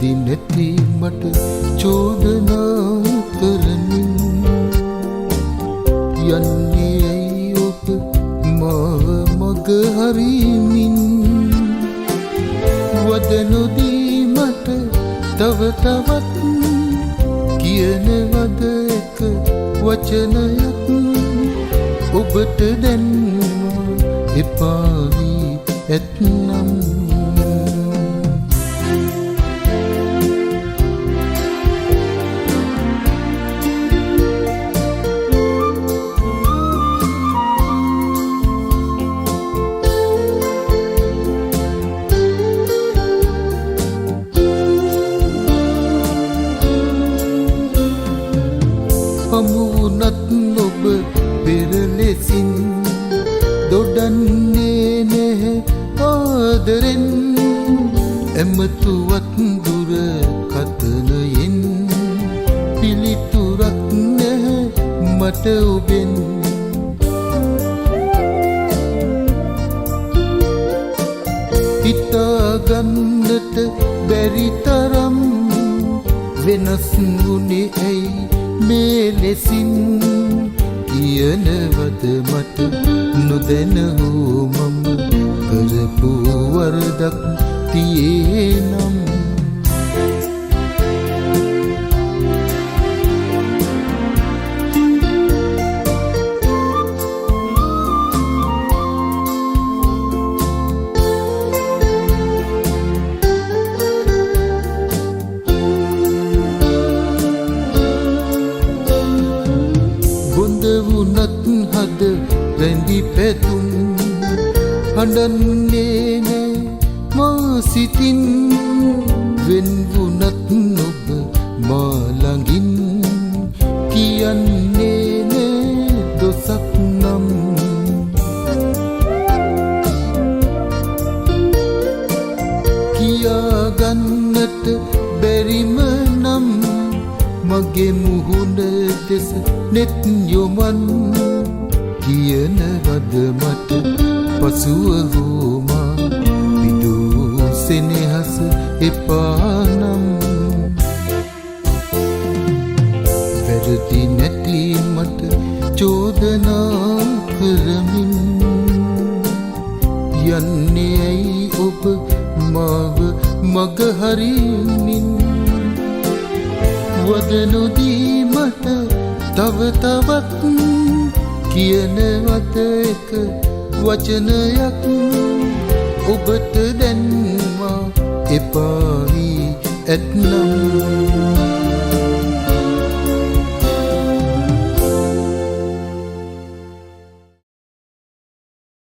වැරදි නැති මට චෝදනා කරමින් යන්නේ ඇයි ඔබ මාව මග හරිමින් වද නොදී මට තව තවත් කියනවද එක වචනයක් ඔබට දැන්වා එපා වී ඇත්නම් හමුවුනත් ඔබ පෙරලෙසින් දොඩන්නේ නැහැ ආදරෙන් ඇමතුවත් දුර කතනයෙන් පිළිතුරක් නැහැ මට ඔබෙන් හිතාගන්නට බැරි තරම් වෙනස් වුණේ ඇයි මේ ලෙසින් කියනවද මට නොදැන හෝ මම කරපු වරදක් තියේනම් වුණත් හද රැඳි පැතුම් හඬන්නේ නෑ මා සිතින් වෙන් වුණත් ඔබ මා ළඟින් කියන්නේ නෑ දොසක් නම් කියාගන්නට බැරිම නම් මගේ මුහුණ දෙස නෙත් යොමන් කියනවද මට පසුව හෝමා විදූ සෙනෙහස එපානම් වැරදි නැති මට චෝදනා කරමින් යන්නේ ඇයි ඔබ මාව මග හරිමින් වද නොදී මට තව තවත් කියනවද එක වචනයක් ඔබට දැන්වා එපා වී ඇත්නම්